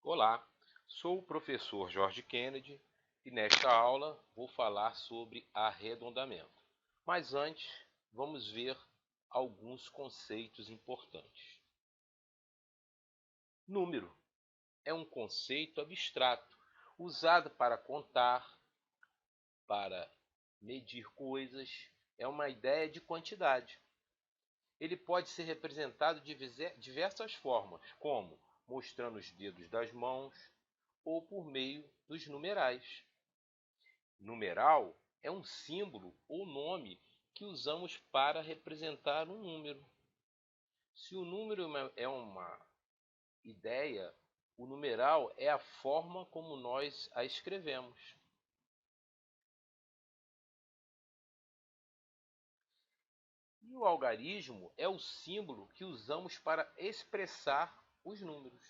Olá, sou o professor Jorge Kennedy e nesta aula vou falar sobre arredondamento. Mas antes, vamos ver alguns conceitos importantes. Número é um conceito abstrato usado para contar, para medir coisas, é uma ideia de quantidade. Ele pode ser representado de diversas formas, como mostrando os dedos das mãos ou por meio dos numerais. Numeral é um símbolo ou nome que usamos para representar um número. Se o número é uma ideia, o numeral é a forma como nós a escrevemos. E o algarismo é o símbolo que usamos para expressar os números.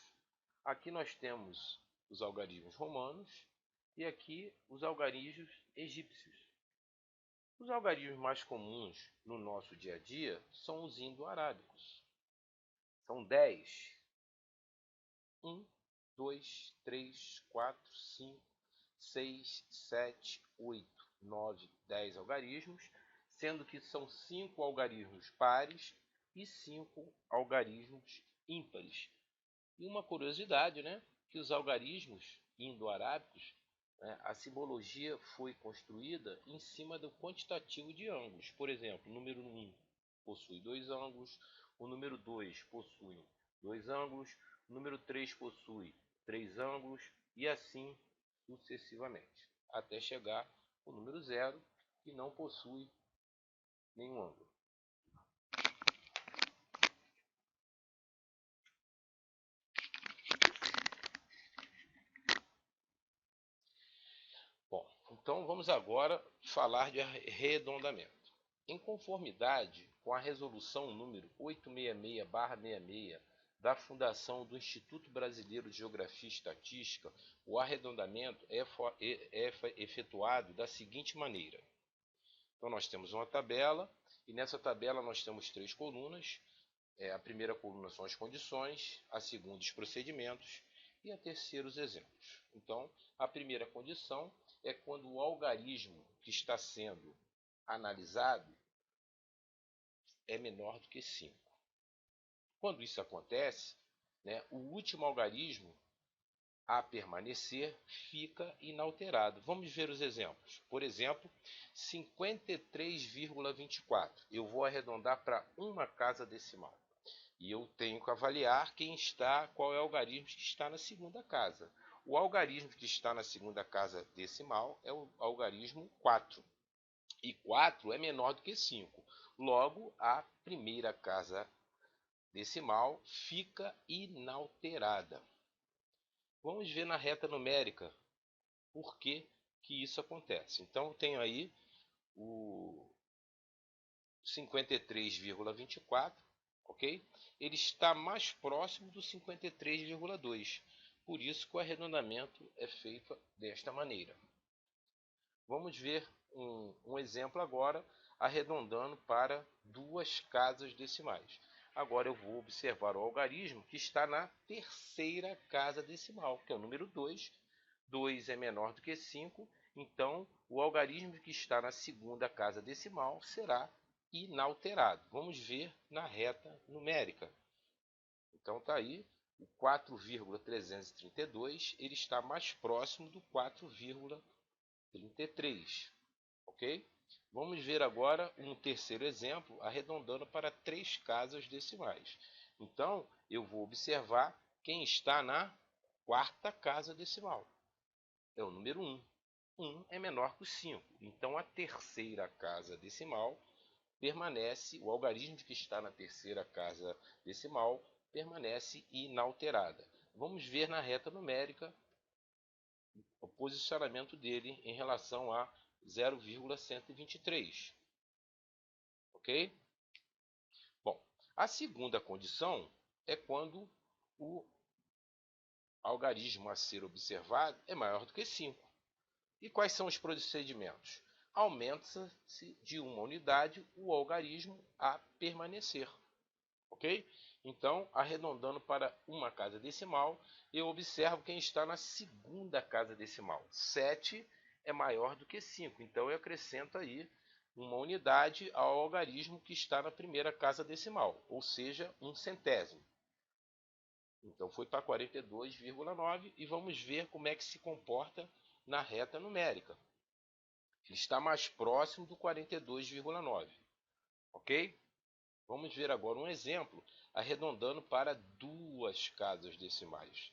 Aqui nós temos os algarismos romanos e aqui os algarismos egípcios. Os algarismos mais comuns no nosso dia a dia são os indo-arábicos. São 10. 1, 2, 3, 4, 5, 6, 7, 8, 9, 10 algarismos, sendo que são 5 algarismos pares e 5 algarismos ímpares. E uma curiosidade, né, que os algarismos indo-arábicos, né, a simbologia foi construída em cima do quantitativo de ângulos. Por exemplo, o número 1 possui 2 ângulos, o número 2 possui 2 ângulos, o número 3 possui 3 ângulos e assim sucessivamente, até chegar o número 0, que não possui nenhum ângulo. Bom, então vamos agora falar de arredondamento. Em conformidade com a resolução número 866/66 da Fundação do Instituto Brasileiro de Geografia e Estatística, o arredondamento é efetuado da seguinte maneira. Então nós temos uma tabela e nessa tabela nós temos 3 colunas. A primeira coluna são as condições, a segunda os procedimentos e a terceira os exemplos. Então, a primeira condição é quando o algarismo que está sendo analisado é menor do que 5. Quando isso acontece, né, o último algarismo a permanecer fica inalterado. Vamos ver os exemplos. Por exemplo, 53,24. Eu vou arredondar para uma casa decimal. E eu tenho que avaliar qual é o algarismo que está na segunda casa. O algarismo que está na segunda casa decimal é o algarismo 4. E 4 é menor do que 5. Logo, a primeira casa decimal fica inalterada. Vamos ver na reta numérica por que isso acontece. Então, eu tenho aí o 53,24, ok? Ele está mais próximo do 53,2. Por isso que o arredondamento é feito desta maneira. Vamos ver um exemplo agora, arredondando para 2 casas decimais. Agora eu vou observar o algarismo que está na terceira casa decimal, que é o número 2. 2 é menor do que 5, então o algarismo que está na segunda casa decimal será inalterado. Vamos ver na reta numérica. Então está aí o 4,332, ele está mais próximo do 4,33, ok? Vamos ver agora um terceiro exemplo, arredondando para 3 casas decimais. Então, eu vou observar quem está na quarta casa decimal. É o número 1. 1 é menor que o 5. Então, a terceira casa decimal permanece, o algarismo que está na terceira casa decimal permanece inalterada. Vamos ver na reta numérica o posicionamento dele em relação a 0,123. Ok? Bom, a segunda condição é quando o algarismo a ser observado é maior do que 5. E quais são os procedimentos? Aumenta-se de uma unidade o algarismo a permanecer. ok? Então, arredondando para uma casa decimal, eu observo quem está na segunda casa decimal. 7 é maior do que 5, então eu acrescento aí uma unidade ao algarismo que está na primeira casa decimal, ou seja, um centésimo. Então foi para 42,9 e vamos ver como é que se comporta na reta numérica. Ele está mais próximo do 42,9, ok? Vamos ver agora um exemplo arredondando para duas casas decimais.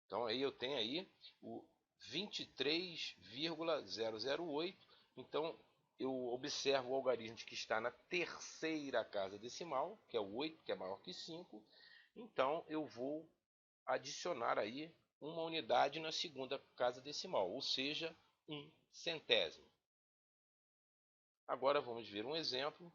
Então aí eu tenho aí o 23,008. Então eu observo o algarismo que está na terceira casa decimal, que é o 8, que é maior que 5. Então eu vou adicionar aí uma unidade na segunda casa decimal, ou seja, um centésimo. Agora vamos ver um exemplo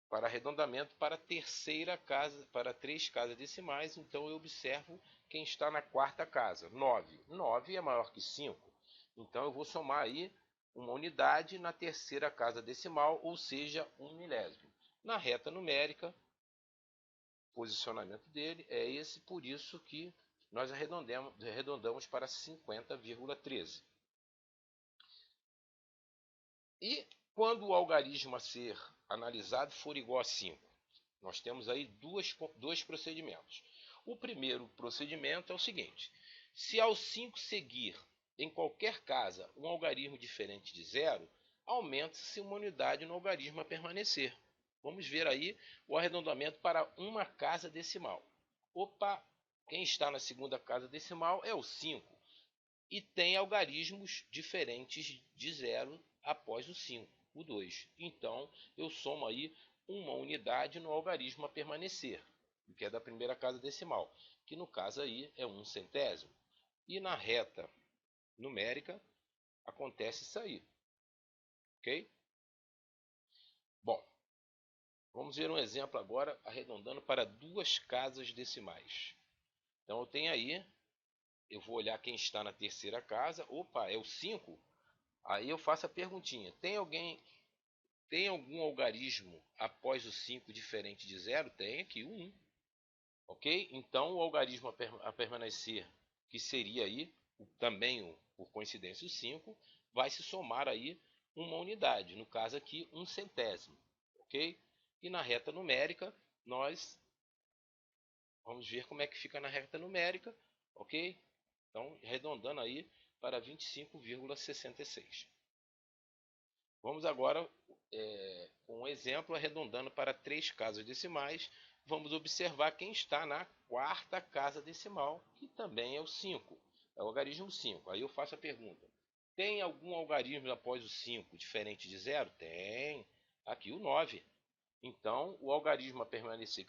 para arredondamento para terceira casa, para três casas decimais. Então eu observo quem está na quarta casa, 9. 9 é maior que 5. Então eu vou somar aí uma unidade na terceira casa decimal, ou seja, um milésimo. Na reta numérica, o posicionamento dele é esse, por isso que nós arredondamos para 50,13. E quando o algarismo a ser analisado for igual a 5? Nós temos aí dois procedimentos. O primeiro procedimento é o seguinte: se ao 5 seguir em qualquer casa um algarismo diferente de zero, aumenta-se uma unidade no algarismo a permanecer. Vamos ver aí o arredondamento para uma casa decimal. Opa, quem está na segunda casa decimal é o 5 e tem algarismos diferentes de zero após o 5, o 2. Então, eu somo aí uma unidade no algarismo a permanecer, que é da primeira casa decimal, que no caso aí é um centésimo. E na reta numérica acontece isso aí, ok? Bom, vamos ver um exemplo agora arredondando para duas casas decimais. Então eu tenho aí, eu vou olhar quem está na terceira casa, opa, é o 5. Aí eu faço a perguntinha: tem algum algarismo após o 5 diferente de zero? Tem aqui o 1. Ok? Então o algarismo a permanecer, que seria aí também, por coincidência, o 5, vai se somar aí uma unidade, no caso aqui um centésimo. Ok? E na reta numérica, nós vamos ver como é que fica na reta numérica. Ok? Então, arredondando aí para 25,66. Vamos agora, com um exemplo, arredondando para três casas decimais, vamos observar quem está na quarta casa decimal, que também é o 5, é o algarismo 5. Aí eu faço a pergunta: tem algum algarismo após o 5 diferente de zero? Tem. Aqui o 9. Então, o algarismo a permanecer,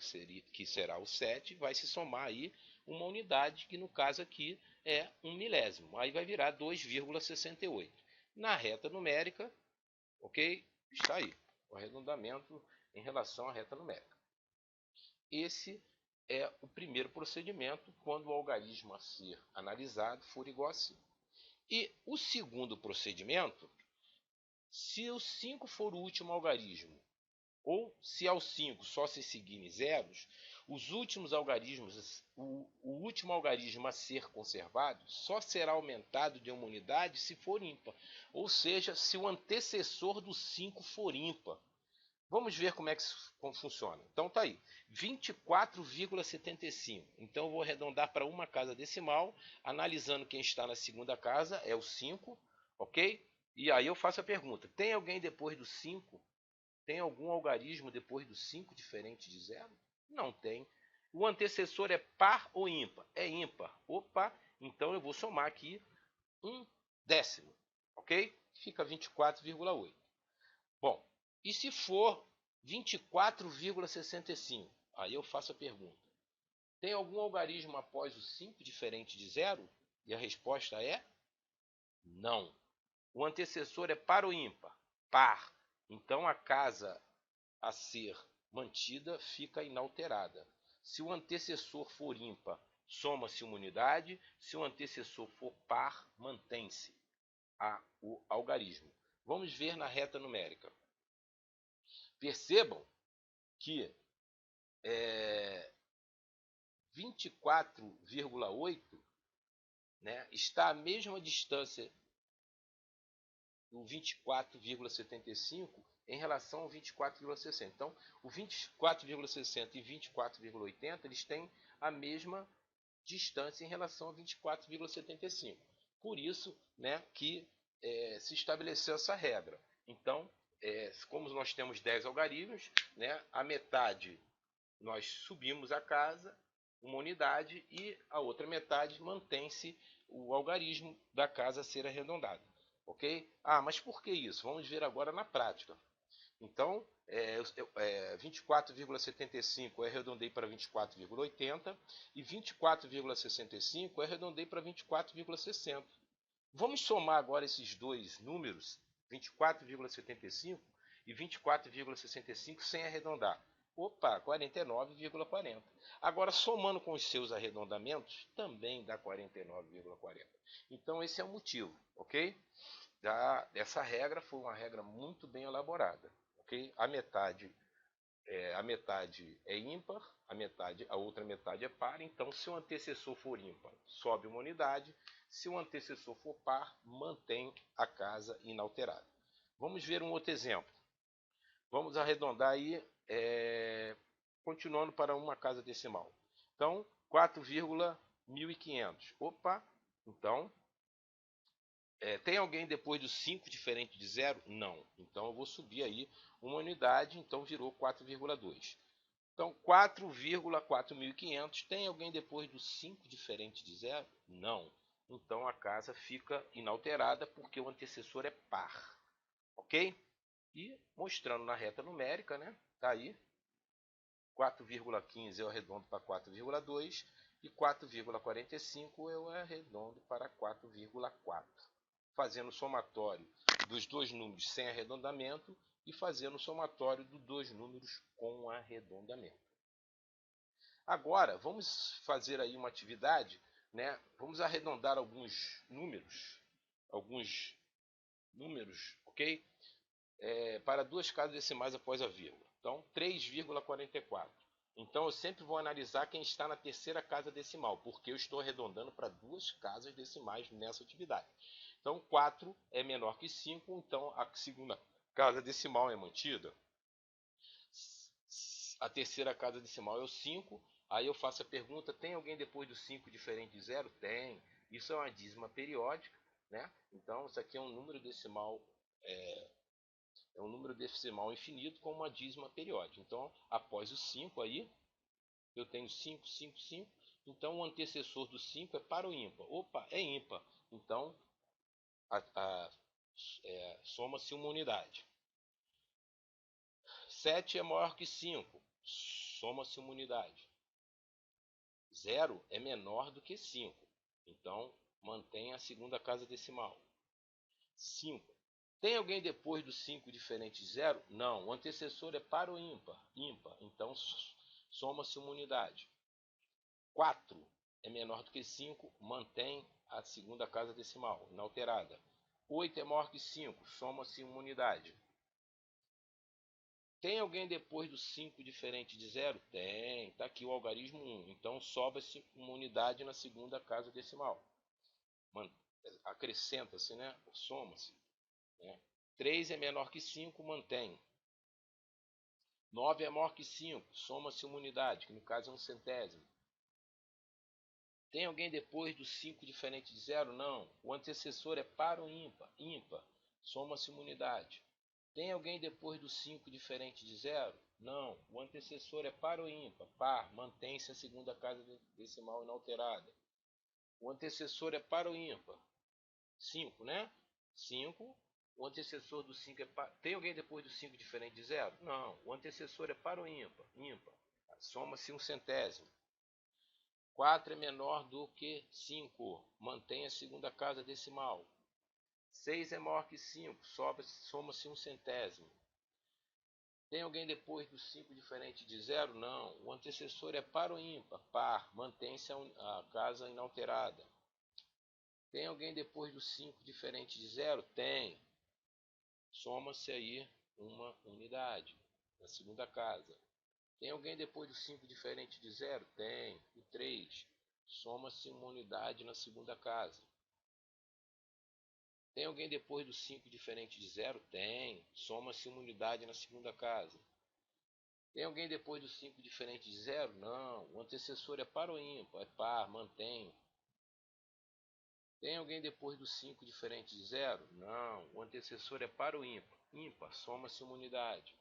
que será o 7, vai se somar aí uma unidade, que no caso aqui é um milésimo. Aí vai virar 2,68. Na reta numérica, ok? Está aí o arredondamento em relação à reta numérica. Esse é o primeiro procedimento quando o algarismo a ser analisado for igual a 5. E o segundo procedimento, se o 5 for o último algarismo, ou se ao 5 só se seguirem zeros, os últimos algarismos, o último algarismo a ser conservado só será aumentado de uma unidade se for ímpar, ou seja, se o antecessor do 5 for ímpar. Vamos ver como é que funciona. Então tá aí, 24,75. Então eu vou arredondar para uma casa decimal, analisando quem está na segunda casa, é o 5, ok? E aí eu faço a pergunta: tem alguém depois do 5? Tem algum algarismo depois do 5 diferente de zero? Não tem. O antecessor é par ou ímpar? É ímpar. Opa, então eu vou somar aqui um décimo, ok? Fica 24,8. Bom, e se for 24,65? Aí eu faço a pergunta: tem algum algarismo após o 5 diferente de zero? E a resposta é não. O antecessor é par ou ímpar? Par. Então a casa a ser mantida fica inalterada. Se o antecessor for ímpar, soma-se uma unidade. Se o antecessor for par, mantém-se. o algarismo. Vamos ver na reta numérica. Percebam que 24,8, né, está à mesma distância do 24,75 em relação ao 24,60. Então, o 24,60 e 24,80 eles têm a mesma distância em relação ao 24,75. Por isso, né, que se estabeleceu essa regra. Então, como nós temos 10 algarismos, né, a metade nós subimos a casa, uma unidade, e a outra metade mantém-se o algarismo da casa a ser arredondado. Ok? Mas por que isso? Vamos ver agora na prática. Então, 24,75 eu arredondei para 24,80 e 24,65 eu arredondei para 24,60. Vamos somar agora esses dois números, 24,75 e 24,65, sem arredondar. Opa, 49,40. Agora, somando com os seus arredondamentos, também dá 49,40. Então, esse é o motivo, ok? Essa regra foi uma regra muito bem elaborada, ok? A metade é ímpar, a outra metade é par. Então, se o antecessor for ímpar, sobe uma unidade. Se o antecessor for par, mantém a casa inalterada. Vamos ver um outro exemplo. Vamos arredondar aí, continuando para uma casa decimal. Então, 4,1500. Opa, então, tem alguém depois do 5 diferente de 0? Não. Então, eu vou subir aí uma unidade, então virou 4,2. Então, 4,4500. Tem alguém depois do 5 diferente de 0? Não. Então, a casa fica inalterada porque o antecessor é par. Ok? E mostrando na reta numérica, né? Tá aí. 4,15 eu arredondo para 4,2 e 4,45 eu arredondo para 4,4. Fazendo o somatório dos dois números sem arredondamento e fazendo o somatório dos dois números com arredondamento. Agora, vamos fazer aí uma atividade, né? Vamos arredondar alguns números, ok? Para duas casas decimais após a vírgula. Então, 3,44. Então, eu sempre vou analisar quem está na terceira casa decimal, porque eu estou arredondando para duas casas decimais nessa atividade. Então, 4 é menor que 5, então a segunda casa decimal é mantida. A terceira casa decimal é o 5. Aí eu faço a pergunta, tem alguém depois do 5 diferente de 0? Tem. Isso é uma dízima periódica, né? Então, isso aqui é um número decimal infinito com uma dízima periódica. Então, após o 5 aí, eu tenho 5, 5, 5. Então, o antecessor do 5 é par ou ímpar? Opa, é ímpar. Então, soma-se uma unidade. 7 é maior que 5. Soma-se uma unidade. 0 é menor do que 5. Então, mantém a segunda casa decimal. 5. Tem alguém depois do 5 diferente de 0? Não. O antecessor é par ou ímpar? Ímpar. Então, soma-se uma unidade. 4 é menor do que 5, mantém a segunda casa decimal, inalterada. 8 é maior que 5, soma-se uma unidade. Tem alguém depois do 5 diferente de 0? Tem. Está aqui o algarismo 1. Então, sobra-se uma unidade na segunda casa decimal. Acrescenta-se, né? Soma-se. Né? 3 é menor que 5, mantém. 9 é maior que 5, soma-se uma unidade, que no caso é um centésimo. Tem alguém depois do 5 diferente de 0? Não. O antecessor é par ou ímpar? Ímpar. Soma-se uma unidade. Tem alguém depois do 5 diferente de 0? Não. O antecessor é par ou ímpar? Par. Mantém-se a segunda casa decimal inalterada. O antecessor é par ou ímpar? 5, né? 5. O antecessor do 5 é par. Tem alguém depois do 5 diferente de 0? Não. O antecessor é par ou ímpar? Ímpar. Soma-se um centésimo. 4 é menor do que 5. Mantém a segunda casa decimal. 6 é maior que 5. Soma-se um centésimo. Tem alguém depois do 5 diferente de 0? Não. O antecessor é par ou ímpar? Par. Mantém-se a casa inalterada. Tem alguém depois do 5 diferente de 0? Tem. Soma-se aí uma unidade na segunda casa. Tem alguém depois do 5 diferente de 0? Tem. O 3. Soma-se uma unidade na segunda casa. Tem alguém depois do 5 diferente de 0? Tem. Soma-se uma unidade na segunda casa. Tem alguém depois do 5 diferente de 0? Não. O antecessor é par ou ímpar? É par, mantém. Tem alguém depois do 5 diferente de 0? Não. O antecessor é par ou ímpar? Ímpar, soma-se uma unidade.